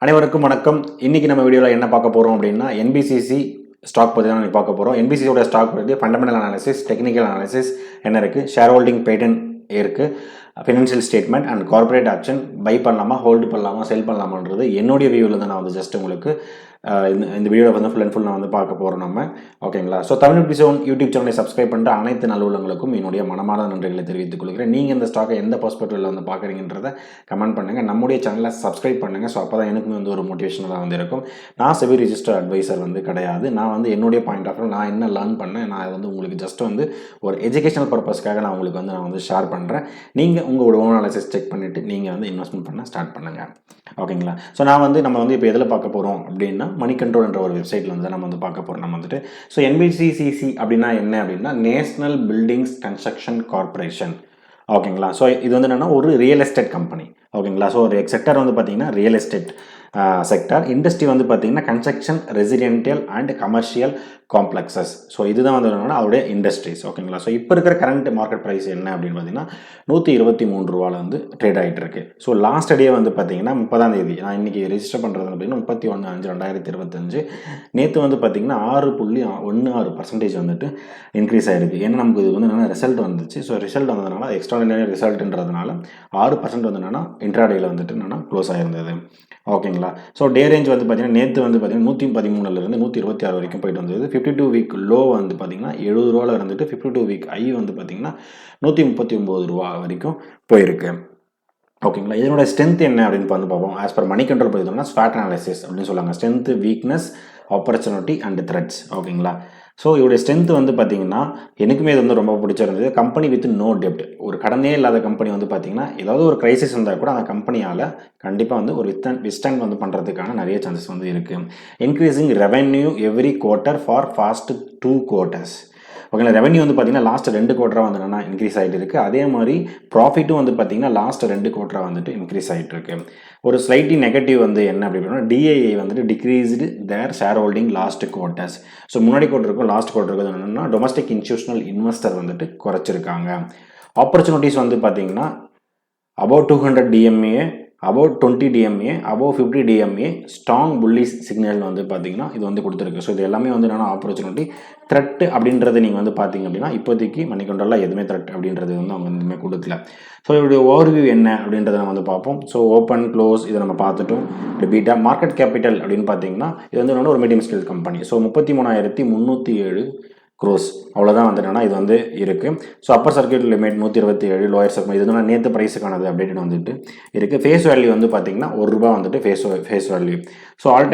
அனைவருக்கும் வணக்கம். இன்னைக்கு நம்ம வீடியோவில் என்ன பார்க்க போகிறோம் அப்படின்னா என்பிசிசி ஸ்டாக் பற்றி தான் பார்க்க போகிறோம். என்பிசிசியோட ஸ்டாக் பற்றி ஃபண்டமெண்டல் அனாலிசிஸ், டெக்னிக்கல் அனாலிசிஸ் என்ன இருக்குது, ஷேர் ஹோல்டிங் பேட்டர்ன் இருக்குது, financial statement and corporate action, buy பண்ணலாமா, ஹோல்டு பண்ணலாமா, செல் பண்ணலாமான்றது என்னுடைய வியூவில் தான் நான் ஜஸ்ட் உங்களுக்கு இந்த வீடியோவில் வந்து ஃபுல் அண்ட் ஃபுல் நான் பார்க்க போகிறோம் நம்ம. ஓகேங்களா? ஸோ தமிழ் எபிசோட் யூடியூப் சேனலை சப்ஸ்கிரைப் பண்ணுற அனைத்து நல்லுள்ளங்களுக்கும் என்னுடைய மனமார்ந்த நன்றிகளை தெரிவித்துக் கொள்கிறேன். நீங்கள் இந்த ஸ்டாக்கை எந்த பெர்ஸ்பெக்டிவில் பார்க்குறீங்கன்றதை கமெண்ட் பண்ணுங்கள். நம்முடைய சேனலை சப்ஸ்கிரைப் பண்ணுங்கள். ஸோ அப்போ தான் எனக்குமே ஒரு மோட்டிவேஷனாக இருக்கும். நான் செபி ரிஜிஸ்டர் அட்வைசர் கிடையாது. நான் என்னுடைய பாயிண்ட் ஆஃப் வியூ நான் என்ன லேர்ன் பண்ணேன், நான் உங்களுக்கு ஜஸ்ட் ஒரு எஜுகேஷனல் பர்பஸ்க்காக நான் உங்களுக்கு நான் ஷேர் பண்ணுறேன். நீங்கள் உங்களோட ஓன் அனாலிசிஸ் செக் பண்ணிவிட்டு நீங்கள் இன்வெஸ்ட்மெண்ட் பண்ண ஸ்டார்ட் பண்ணுங்கள். ஓகேங்களா? ஸோ நான் நம்ம இப்போ எதில் பார்க்க போகிறோம் அப்படின்னா மணி கண்ட்ரோல் என்ற ஒரு வெப்சைட்டில் நம்ம பார்க்க போகிறோம். நம்ம ஸோ என்பிசிசிசி அப்படின்னா என்ன அப்படின்னா நேஷனல் பில்டிங்ஸ் கன்ஸ்ட்ரக்ஷன் கார்பரேஷன். ஓகேங்களா? ஸோ இது என்னென்னா ஒரு ரியல் எஸ்டேட் கம்பெனி. ஓகேங்களா? ஸோ ஒரு செக்டர் பார்த்தீங்கன்னா ரியல் எஸ்டேட் செக்டர். இண்டஸ்ட்ரி பார்த்தீங்கன்னா construction, residential and commercial complexes. So இதுதான் என்னன்னா அவருடைய இண்டஸ்ட்ரீஸ். ஓகேங்களா? ஸோ இப்போ இருக்கிற கரண்ட் மார்க்கெட் ப்ரைஸ் என்ன அப்படின்னு பார்த்தீங்கன்னா 123 ரூபாவில் ட்ரேட் ஆகிட்டு இருக்கு. ஸோ லாஸ்ட் டே பார்த்தீங்கன்னா 30ஆம் தேதி நான் இன்றைக்கி ரெஜிஸ்டர் பண்ணுறது அப்படின்னா 31/5/2025. நேற்று பார்த்தீங்கன்னா 6.16% இன்க்ரீஸ் ஆகிருக்கு. ஏன்னா நமக்கு இது என்னென்னா ரிசல்ட் வந்துச்சு. ஸோ ரிசல்ட் வந்ததுனால எக்ஸ்ட்ராடினரி ரிசல்ட்ன்றதுனால 6% என்னென்னா இன்ட்ராடேயில் என்னென்னா க்ளோஸ் ஆகிருந்தது. ஓகேங்களா? ஸோ டே ரேஞ்ச் பார்த்தீங்கன்னா நேற்று பார்த்தீங்கன்னா 113லேருந்து 126 வரைக்கும் போயிட்டு வந்தது. 52 வீக் லோ பார்த்தீங்கன்னா 70 ரூபாவில் 52 வீக் ஐ பார்த்தீங்கன்னா 139 ரூபா வரைக்கும் போயிருக்கு. ஓகேங்களா? இதனோட ஸ்ட்ரென்த் என்ன அப்படின்னு பார்ப்போம். ஆஸ் பர் மணி கண்ட்ரோல் பார்த்தீங்கன்னா ஸ்வாட் அனாலிசிஸ் அப்படின்னு சொல்லுவாங்க. Strength, weakness, opportunity and threads. ஓகேங்களா? ஸோ இவருடைய ஸ்ட்ரென்த் பார்த்தீங்கன்னா எனக்குமே இது ரொம்ப பிடிச்சிருந்தது. கம்பெனி வித் நோ டெப்ட். ஒரு கடனே இல்லாத கம்பெனி பார்த்தீங்கன்னா ஏதாவது ஒரு கிரைசிஸ் இருந்தால் கூட அந்த கம்பெனியால் கண்டிப்பாக ஒரு விஸ்டாண்ட் பண்ணுறதுக்கான நிறைய சான்சஸ் இருக்குது. Increasing revenue every quarter for fast 2 quarters. ஓகேங்களா? ரெவன்யூ பார்த்தீங்கன்னா லாஸ்ட் 2 குவார்ட்டராக என்னென்னா இன்க்ரீஸ் ஆகிட்டு இருக்குது. அதே மாதிரி ப்ராஃபிட்டும் பார்த்தீங்கன்னா லாஸ்ட் 2 குவார்ட்டராக இன்க்ரீஸ் ஆகிட்டு இருக்கு. ஒரு ஸ்லைட்லி நெகட்டிவ் என்ன அப்படின்னா DII decreased their shareholding last quarters. So முன்னாடி குவார்ட்டருக்கும் லாஸ்ட் குவார்ட்டருக்கும் என்னென்னா டொமஸ்டிக் இன்ஸ்டியூஷனல் இன்வெஸ்டர் குறைச்சிருக்காங்க. ஆப்பர்ச்சுனிட்டிஸ் பார்த்தீங்கன்னா about 200 DMA, about 20 DMA, about 50 DMA, strong bullish signal பார்த்தீங்கன்னா இது கொடுத்துருக்கு. ஸோ இது எல்லாமே என்னென்னா ஆப்பர்ச்சுனிட்டி. த்ரெட் அப்படின்றது நீங்கள் பார்த்தீங்க அப்படின்னா இப்போதைக்கு மணி கண்ட்ரோலில் எதுவுமே த்ரெட் அப்படின்றது அவங்க எதுவுமே கொடுக்கல. ஸோ இதோடைய ஓவர்வியூ என்ன அப்படின்றத நம்ம பார்ப்போம். ஸோ ஓப்பன் க்ளோஸ் இதை நம்ம பார்த்துட்டோம். பீட்டா மார்க்கெட் கேபிட்டல் அப்படின்னு பார்த்தீங்கன்னா இது என்னென்னா ஒரு medium scale company. So 33,307 crores அவ்வளோதான் என்னன்னா இது இருக்குது. So upper circuit limit 127, lower circuit இது நேற்று ப்ரைஸுக்கானது அப்டேட் இருக்குது. ஃபேஸ் வேல்யூ பார்த்தீங்கன்னா ₹1 face value. So all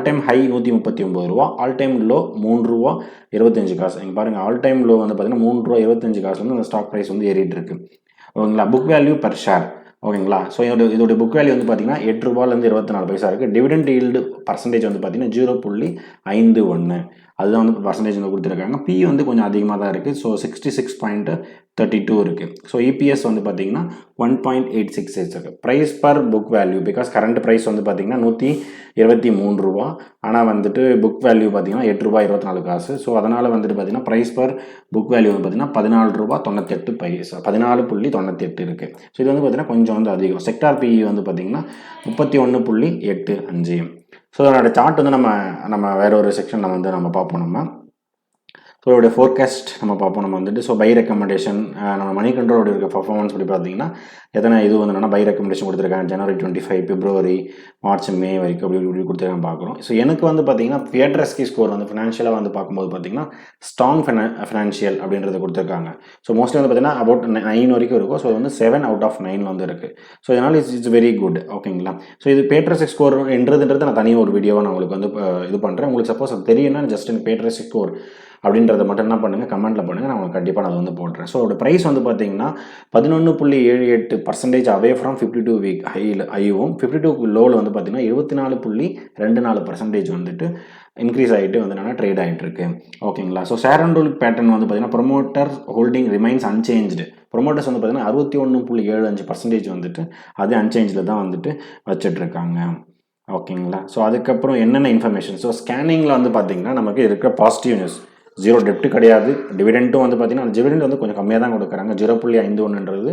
time high 139 ரூபா, ஆல் டைம் லோ ₹3.25. இங்கே பாருங்கள், ஆல் டைம் லோ பார்த்தீங்கன்னா ₹3.25 அந்த ஸ்டாக் ப்ரைஸ் ஏறிட்டு இருக்கு. ஓகேங்களா? Book value per share. ஓகேங்களா? ஸோ இதோடைய புக் வேல்யூ பார்த்தீங்கன்னா ₹8.24 இருக்குது. டிவிடெண்ட் ஈல்டு பர்சன்டேஜ் பார்த்தீங்கன்னா 0.51 அதுதான் பர்சன்டேஜ் கொடுத்துருக்காங்க. பி கொஞ்சம் அதிகமாக தான் இருக்குது. ஸோ 66.32 இருக்குது. ஸோ இபிஎஸ் பார்த்தீங்கன்னா 1.86 இருக்குது. Price per book value because current price பார்த்தீங்கன்னா ₹123. ஆனால் புக் வேல்யூ பார்த்தீங்கன்னா ₹8.24. ஸோ அதனால் பார்த்தீங்கன்னா ப்ரைஸ் பர் புக் வேல்யூ பார்த்தீங்கன்னா ₹14.98 14.98 இருக்குது. ஸோ இது பார்த்தீங்கன்னா கொஞ்சம் அதிகம். செக்டார் பிஇ பார்த்தீங்கன்னா 31.85. ஸோ அதோட சார்ட் நம்ம வேற ஒரு செக்ஷன் நம்ம பார்ப்போம். ஸோ இதோடைய ஃபோர்காஸ்ட் நம்ம பார்ப்போம். நம்ம ஸோ பை ரெக்கமெண்டேஷன் நம்ம மணி கண்ட்ரோலோட இருக்க பர்ஃபார்மன்ஸ் படி பார்த்தீங்கன்னா எத்தனை இது என்னென்னா பை ரெக்கமெண்டேஷன் கொடுத்துருக்காங்க. ஜனவரி 25, பிப்ரவரி, மார்ச், மே வரைக்கும் அப்படி கொடுத்துருக்காங்க பார்க்குறோம். ஸோ எனக்கு பார்த்தீங்கன்னா பியட்ரஸ்கி ஸ்கோர் ஃபினான்ஷியலாக பார்க்கும்போது பார்த்தீங்கன்னா ஸ்ட்ராங் ஃபினான்ஷியல் அப்படின்றத கொடுத்துருக்காங்க. ஸோ மோஸ்ட்லி பார்த்தீங்கன்னா அபவுட் 9 வரைக்கும் இருக்கும். ஸோ 7 out of 9 இருக்குது. ஸோ இதனால் இட்ஸ் வெரி குட். ஓகேங்களா? ஸோ இது பியட்ரஸ்கி ஸ்கோர் என்றதுன்றது நான் தனியாக ஒரு வீடியோவை நான் உங்களுக்கு இது பண்ணுறேன். உங்களுக்கு சப்போஸ் அது தெரியும்னா ஜஸ்ட் எனக்கு பியட்ரஸ்கி ஸ்கோர் அப்படின்றத மட்டும் என்ன பண்ணுங்கள், கமெண்ட்டில் பண்ணுங்கள். நான் உங்களுக்கு கண்டிப்பாக நான் போடுறேன். ஸோ அதோட ப்ரைஸ் பார்த்தீங்கன்னா 11.78% அவே ஃப்ரம் 52 வீக் ஹையும் 52 லோவில் பார்த்தீங்கன்னா 24.24% இன்க்ரீஸ் ஆகிட்டு என்னென்னா ட்ரேட் ஆகிட்டு இருக்கு. ஓகேங்களா? So share and hold pattern பார்த்தீங்கன்னா promoter holding remains unchanged. Promoters பார்த்தீங்கன்னா 61.75% அது அன்சேஞ்சில் தான் வச்சுட்ருக்காங்க. ஓகேங்களா? ஸோ அதுக்கப்புறம் என்னென்ன இன்ஃபர்மேஷன். ஸோ ஸ்கேனிங்கில் பார்த்தீங்கன்னா நமக்கு இருக்கிற பாசிட்டிவ் நியூஸ் 0 டெப்ட் கிடையாது. டிவிடெண்ட்டும் வந்து பார்த்தீங்கன்னா டிவிடெண்ட் வந்து கொஞ்சம் கம்மியாக தான் கொடுக்குறாங்க. 0.51ன்றது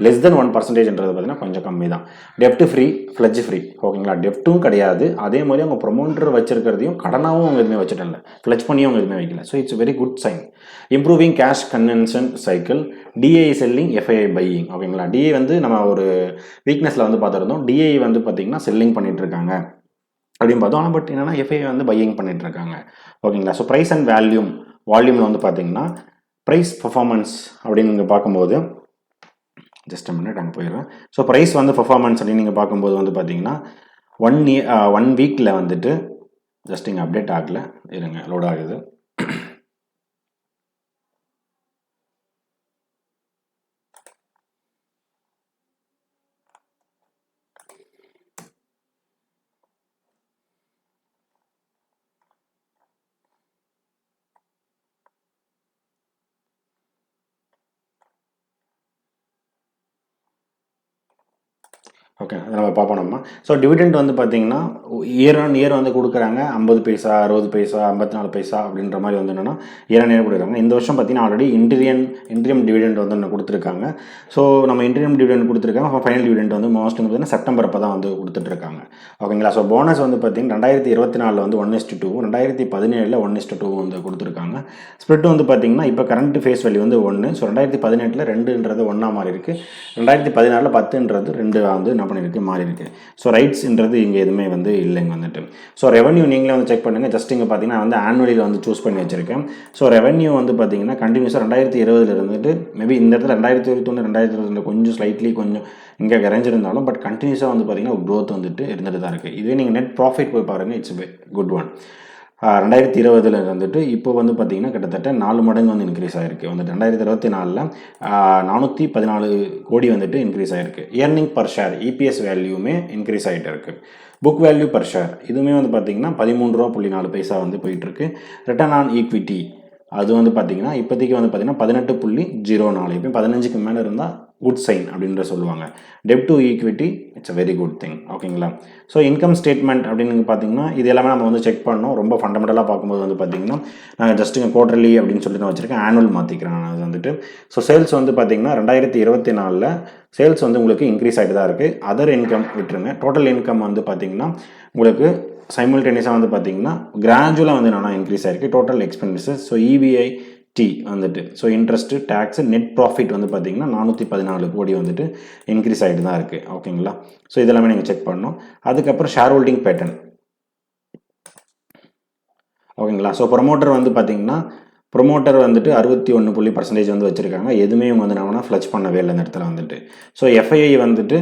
லெஸ் தென் 1%ன்றது பார்த்தீங்கன்னா கொஞ்சம் கம்மி தான். டெப்ட் ஃப்ரீ, ஃப்ளெட்ஜ் ஃப்ரீ, ஓகேங்களா. டெப்ட்டும் கிடையாது, அதே மாதிரி அவங்க ப்ரொமோட்டர் வச்சிருக்கிறதையும் கடனாகவும் அவங்க எதுவுமே வச்சுட்டல, ஃப்ளெட்ஜ் பண்ணியும் அவங்க எதுவுமே வைக்கல. So it's very good sign. Improving cash conversion cycle, DI selling, FII buying, ஓகேங்களா. டிஐ வந்து நம்ம ஒரு வீக்னஸில் வந்து பார்த்துருந்தோம். டிஐ வந்து பார்த்தீங்கன்னா செல்லிங் பண்ணிட்டு இருக்காங்க அப்படின்னு பார்த்தோம். ஆனால் பட் என்னன்னா எஃப்ஐ வந்து பையிங் பண்ணிட்டு இருக்காங்க, ஓகேங்களா. ஸோ ப்ரைஸ் அண்ட் வால்யூமில் வந்து பார்த்தீங்கன்னா ப்ரைஸ் பர்ஃபார்மன்ஸ் அப்படின்னு நீங்கள் பார்க்கும்போது ஜஸ்ட் மினிட் அங்கே போயிடுறேன். ஸோ ப்ரைஸ் வந்து பர்ஃபார்மன்ஸ் அப்படின்னு நீங்கள் பார்க்கும்போது வந்து பார்த்தீங்கன்னா 1 வீக்கில் வந்துட்டு ஜஸ்ட் இங்கே அப்டேட் ஆகலை, இருங்க லோட் ஆகுது. ஓகே, அதை நம்ம பார்ப்போம் நம்ம. ஸோ டிவிடெண்ட் வந்து பார்த்தீங்கன்னா இயர் ஆன் இயர் வந்து கொடுக்குறாங்க. 50 பைசா, 60 பைசா, 54 பைசா அப்படின்ற மாதிரி வந்து என்னென்னா இயர் ஆன் இயர் கொடுக்குறாங்க. இந்த வருஷம் பார்த்தீங்கன்னா ஆல்ரெடி இன்டீரியம் டிவிடெண்ட் வந்து ஒன்று கொடுத்துருக்காங்க. ஸோ நம்ம இன்டீரியம் டிவிடெண்ட் கொடுத்துருக்காங்க. ஃபைனல் டிவிடெண்ட் வந்து மோஸ்ட் வந்து பார்த்தீங்கன்னா செப்டம்பர் அப்போ தான் வந்து கொடுத்துட்ருக்காங்க, ஓகேங்களா. ஸோ போனஸ் வந்து பார்த்தீங்கன்னா 2024 வந்து 1:2, 2017 1:2 வந்து கொடுத்துருக்காங்க. ஸ்ப்ளிட் வந்து பார்த்தீங்கன்னா இப்போ கரண்ட் ஃபேஸ் வேல்யூ வந்து 1. ஸோ 2018 2ன்றது 1 மாறி இருக்குது. 2016 10ன்றது 2 வந்து என்ன பண்ணியிருக்கு, மாறி இருக்கு. ஸோ ரைட்ஸ்ன்றது இங்கே எதுவுமே வந்து இல்லைங்க வந்துட்டு. ஸோ ரெவன்யூ நீங்களே வந்து செக் பண்ணுங்கள். ஜஸ்ட் இங்கே பார்த்தீங்கன்னா வந்து ஆனுவலியில் வந்து சூஸ் பண்ணி வச்சிருக்கேன். ஸோ ரெவன்யூ வந்து பார்த்தீங்கன்னா கண்டினியூஸாக 2020 இருந்துட்டு மேபி இந்த இடத்துல 2021 2022 கொஞ்சம் ஸ்லைட்லி கொஞ்சம் இங்கே இறஞ்சிருந்தாலும் பட் கண்டினியூஸாக வந்து பார்த்தீங்கன்னா க்ரோத் வந்துட்டு இருந்துட்டு தான் இருக்குது. இதுவே நீங்கள் நெட் ப்ராஃபிட் போய் பாருங்கள், இட்ஸ் குட் ஒன். 2020 வந்துட்டு இப்போ வந்து பார்த்தீங்கன்னா கிட்டத்தட்ட 4 மடங்கு வந்து இன்க்ரீஸ் ஆகிருக்கு. வந்துட்டு 2024 414 கோடி வந்துட்டு இன்க்ரீஸ் ஆகிருக்கு. இயர்னிங் பர் ஷேர் இபிஎஸ் வேல்யூமே இன்க்ரீஸ் ஆகிட்டு இருக்குது. புக் வேல்யூ பர் ஷேர் இதுவுமே வந்து பார்த்தீங்கன்னா 13.4 பைசா வந்து போயிட்டுருக்கு. ரிட்டர்ன் ஆன் ஈக்விட்டி அது வந்து பார்த்தீங்கன்னா இப்போதைக்கு வந்து பார்த்தீங்கன்னா 18.04, இப்போ 15க்கு மேலே இருந்தால் குட் சைன் அப்படின்ற சொல்லுவாங்க. டெப்ட் to equity it's a very good thing, ஓகேங்களா. ஸோ இன்கம் ஸ்டேட்மெண்ட் அப்படின்னு பார்த்தீங்கன்னா இது எல்லாமே நம்ம வந்து செக் பண்ணோம். ரொம்ப ஃபண்டமெண்டலாக பார்க்கும்போது வந்து பார்த்தீங்கன்னா நான் ஜஸ்ட் இங்கே குவார்டர்லி அப்படின்னு சொல்லிட்டு நான் வச்சுருக்கேன். ஆனுவல் மாற்றிக்கிறேன் நான் அது வந்துட்டு. ஸோ சேல்ஸ் வந்து பார்த்தீங்கன்னா 2024 சேல்ஸ் வந்து உங்களுக்கு இன்க்ரீஸ் ஆகிட்டு தான் இருக்குது. அதர் இன்கம் விட்டுருங்க. டோட்டல் இன்கம் வந்து பார்த்தீங்கன்னா உங்களுக்கு சைமல்டேனியஸாக வந்து பார்த்தீங்கன்னா கிராஜுவலாக வந்து என்னென்னா இன்க்ரீஸ் ஆகிருக்கு. டோட்டல் எக்ஸ்பென்சஸ் ஸோ இபிஐடி வந்துட்டு so interest tax net profit வந்து பார்த்தீங்கன்னா 414 கோடி வந்துட்டு இன்க்ரீஸ் ஆகிட்டு தான் இருக்குது, ஓகேங்களா. ஸோ இதெல்லாமே நீங்கள் செக் பண்ணணும். அதுக்கப்புறம் ஷேர் ஹோல்டிங் பேட்டர்ன், ஓகேங்களா. ஸோ ப்ரொமோட்டர் வந்து பார்த்தீங்கன்னா ப்ரொமோட்டர் வந்துட்டு 61% வந்து வச்சுருக்காங்க. எதுவுமே இவங்க வந்து நான் ஃப்ளச் பண்ணவே இல்லை இந்த இடத்துல வந்துட்டு. ஸோ எஃப்ஐஐ வந்துட்டு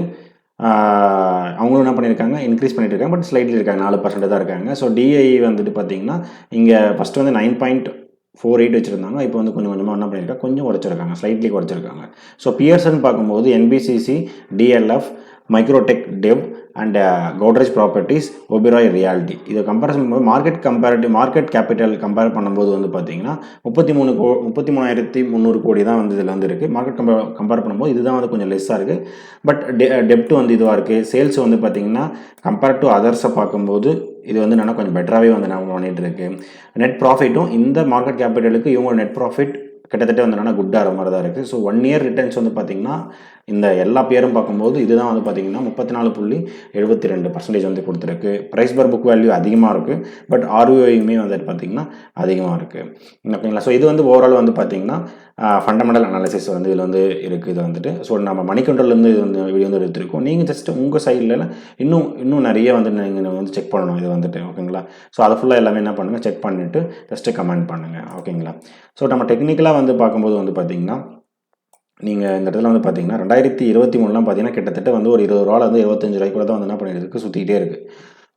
அவங்களும் என்ன பண்ணியிருக்காங்க, இன்க்ரீஸ் பண்ணிட்டு இருக்காங்க. பட் ஸ்லைட்லி இருக்காங்க, 4% தான் இருக்காங்க. ஸோ டிஐ வந்துட்டு பார்த்தீங்கன்னா இங்கே ஃபஸ்ட்டு வந்து 9.48 வச்சுருந்தாங்க. இப்போ வந்து கொஞ்சம் கொஞ்சமாக என்ன பண்ணியிருக்காங்க, கொஞ்சம் குறைச்சிருக்காங்க, ஸ்லைட்லி குறைச்சிருக்காங்க. ஸோ பியர்சன் பார்க்கும்போது NBCC, DLF, Microtech Dev and Godrej Properties, Oberoi Realty இதை கம்பேரிசன் பண்ணும்போது மார்க்கெட் கேபிட்டல் கம்பேர் பண்ணும்போது வந்து பார்த்தீங்கன்னா 33,300 கோடி தான் வந்து இதில் வந்து இருக்குது. மார்க்கெட் கம்பேர் பண்ணும்போது இதுதான் வந்து கொஞ்சம் லெஸ்ஸாக இருக்குது. பட் டெப்ட் வந்து இதுவாக இருக்குது. சேல்ஸ் வந்து பார்த்தீங்கன்னா கம்பேர் டு அதர்ஸை பார்க்கும்போது இது வந்து என்னென்னா கொஞ்சம் பெட்டராகவே வந்து நம்ம பண்ணிகிட்டு இருக்கு. நெட் ப்ராஃபிட்டும் இந்த மார்க்கெட் கேபிட்டலுக்கு இவங்க நெட் ப்ராஃபிட் கிட்டத்தட்ட வந்து என்னென்னா குட்டாகிற மாதிரி தான் இருக்குது. ஸோ 1 இயர் ரிட்டர்ன்ஸ் வந்து பார்த்திங்கன்னா இந்த எல்லா பேரும் பார்க்கும்போது இதுதான் வந்து பார்த்திங்கன்னா 34.72% வந்து கொடுத்துருக்கு. ப்ரைஸ் பர் புக் வேல்யூ அதிகமாக இருக்குது. பட் ஆர்ஓஐயுமே வந்துட்டு பார்த்திங்கன்னா அதிகமாக இருக்குது, ஓகேங்களா. ஸோ இது வந்து ஓவரால் வந்து பார்த்திங்கன்னா ஃபண்டமெண்டல் அனாலிசிஸ் வந்து இதில் வந்து இருக்குது. இது வந்துட்டு ஸோ நம்ம மணி கண்ட்ரோல்லேருந்து இது வந்து வீடியோ வந்து எடுத்துருக்கோம். நீங்கள் ஜஸ்ட் உங்கள் சைடில் இன்னும் நிறைய வந்து நீங்கள் வந்து செக் பண்ணணும் இது வந்துட்டு, ஓகேங்களா. ஸோ அதை ஃபுல்லாக எல்லாமே என்ன பண்ணுங்கள், செக் பண்ணிவிட்டு ஜஸ்ட்டு கமெண்ட் பண்ணுங்கள், ஓகேங்களா. ஸோ நம்ம டெக்னிக்கலாக வந்து பார்க்கும்போது வந்து பார்த்திங்கன்னா நீங்கள் இந்த இடத்துல வந்து பார்த்தீங்கன்னா 2023 பார்த்தீங்கன்னா கிட்டத்தட்ட வந்து ஒரு 20 ரூபாலேருந்து 25 ரூபாய்க்குள்ள தான் வந்து என்ன பண்ணியிருக்கு, சுற்றிக்கிட்டே இருக்குது,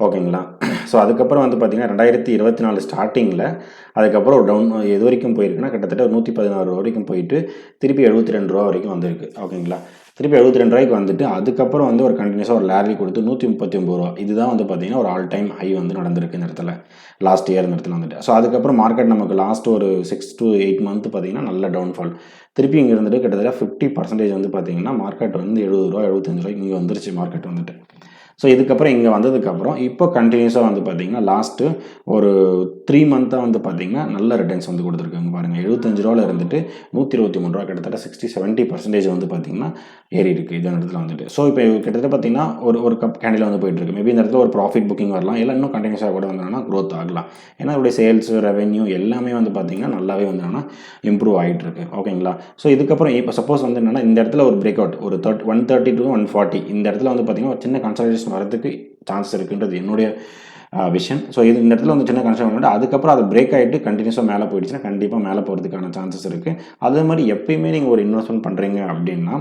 ஓகேங்களா. ஸோ அதுக்கப்புறம் வந்து பார்த்தீங்கன்னா 2024 ஸ்டார்டிங்கில் அதுக்கப்புறம் ஒரு டவுன் எது வரைக்கும் போயிருக்குன்னா கிட்டத்தட்ட ஒரு 116 ரூபா வரைக்கும் போயிட்டு திருப்பி 72 ரூபா வரைக்கும் வந்திருக்கு, ஓகேங்களா. திருப்பி 72 ரூபாய்க்கு வந்துட்டு அதுக்கப்புறம் வந்து ஒரு கண்டினியூஸாக ஒரு லேரி கொடுத்து 139 ரூபா இதுதான் வந்து பார்த்தீங்கன்னா ஒரு ஆல் டைம் ஹை வந்து நடந்திருக்கு இந்த இடத்துல லாஸ்ட் இயர் இந்த இடத்துல வந்துட்டு. ஸோ அதுக்கப்புறம் மார்க்கெட் நமக்கு லாஸ்ட் ஒரு 6 to 8 month பார்த்தீங்கன்னா நல்ல டவுன்ஃபால். திருப்பி இங்கே இருந்துட்டு கிட்டத்தட்ட 50% வந்து பார்த்தீங்கன்னா மார்க்கெட் வந்து 70 ரூபா 75 ரூபாய்க்கு இங்கே வந்துருச்சு மார்க்கெட் வந்துட்டு. ஸோ இதுக்கப்புறம் இங்கே வந்ததுக்கப்புறம் இப்போ கண்டினியூஸாக வந்து பார்த்தீங்கன்னா லாஸ்ட்டு ஒரு 3 மந்த்தாக வந்து பார்த்தீங்கன்னா நல்ல ரிட்டர்ன்ஸ் வந்து கொடுத்துருக்காங்க பாருங்கள். 75 ரூபாவில் இருந்துட்டு 123 ரூபா, கிட்டத்தட்ட 60-70% வந்து பார்த்தீங்கன்னா ஏறி இருக்குது இந்த இடத்துல வந்துட்டு. ஸோ இப்போ கிட்டத்தட்ட பார்த்தீங்கன்னா ஒரு கப் கேண்டில் வந்து போயிட்டு இருக்கு. மேபி இந்த இடத்துல ஒரு ப்ராஃபிட் புக்கிங் வரலாம், இல்லை இன்னும் கண்டினியூஸாக கூட வந்தோம்னா க்ரோத் ஆகலாம். ஏன்னா அவருடைய சேல்ஸ் ரெவென்யூ எல்லாமே வந்து பார்த்தீங்கன்னா நல்லாவே வந்து என்னன்னா இம்ப்ரூவ் ஆகிட்டு இருக்கு. ஓகேங்களா? ஸோ இதுக்கப்புறம் இப்போ சப்போஸ் வந்து என்னன்னா இந்த இடத்துல ஒரு பிரேக் அவுட் ஒரு 130 to 140 இந்த இடத்துல வந்து பார்த்தீங்கன்னா ஒரு சின்ன கன்சல்டேஷன் வரதுக்கு சான்ஸ் இருக்குன்றது என்னுடைய விஷன். ஸோ இது இந்த இடத்துல வந்து சின்ன கன்சல்ட் பண்ணிட்டு அதுக்கப்புறம் அது பிரேக் ஆகிட்டு கண்டினியூஸாக மேலே போயிடுச்சுன்னா கண்டிப்பாக மேலே போகிறதுக்கான சான்சஸ் இருக்குது. அதே மாதிரி எப்பயுமே நீங்கள் ஒரு இன்வெஸ்ட்மெண்ட் பண்ணுறீங்க அப்படின்னா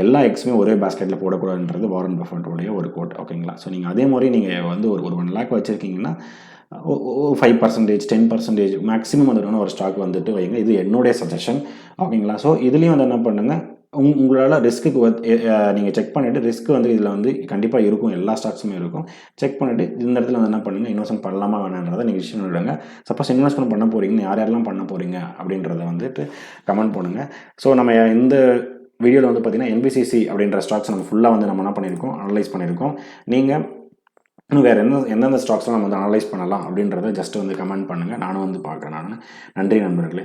எல்லா எக்ஸுமே ஒரே பேஸ்கெட்டில் போடக்கூடாதுன்றது வாரன் பஃபெட்டோடைய ஒரு கோட். ஓகேங்களா? ஸோ நீங்கள் அதே மாதிரி நீங்கள் வந்து ஒரு 1 lakh வச்சுருக்கீங்கன்னா 5%, 10% மேக்ஸிமம் வந்து ஒரு ஸ்டாக் வந்துட்டு வைங்க. இது என்னுடைய சஜஷன். ஓகேங்களா? ஸோ இதுலேயும் வந்து என்ன பண்ணுங்கள், உங்களால் ரிஸ்க்கு நீங்கள் செக் பண்ணிவிட்டு ரிஸ்க் வந்து இதில் வந்து கண்டிப்பாக இருக்கும், எல்லா ஸ்டாக்ஸுமே இருக்கும். செக் பண்ணிவிட்டு இந்த இடத்துல வந்து என்ன பண்ணுங்கள், இன்வெஸ்ட்மெண்ட் பண்ணலாமா வேணான்றதை நீங்கள் டிசிஷன் விடுங்க. சப்போஸ் இன்வெஸ்ட்மெண்ட் பண்ண போகிறீங்கன்னு யாரெல்லாம் பண்ண போகிறீங்க அப்படின்றத வந்துட்டு கமெண்ட் பண்ணுங்கள். ஸோ நம்ம இந்த வீடியோவில் வந்து பார்த்தீங்கன்னா NBCC அப்படின்ற ஸ்டாக்ஸ் நம்ம ஃபுல்லாக வந்து நம்ம என்ன பண்ணியிருக்கோம், அனலைஸ் பண்ணியிருக்கோம். நீங்கள் இன்னும் வேறு எந்தெந்த ஸ்டாக்ஸ்லாம் நம்ம வந்து அனலைஸ் பண்ணலாம் அப்படின்றத ஜஸ்ட் வந்து கமெண்ட் பண்ணுங்கள். நானும் வந்து பார்க்குறேன். நன்றி நண்பர்களே.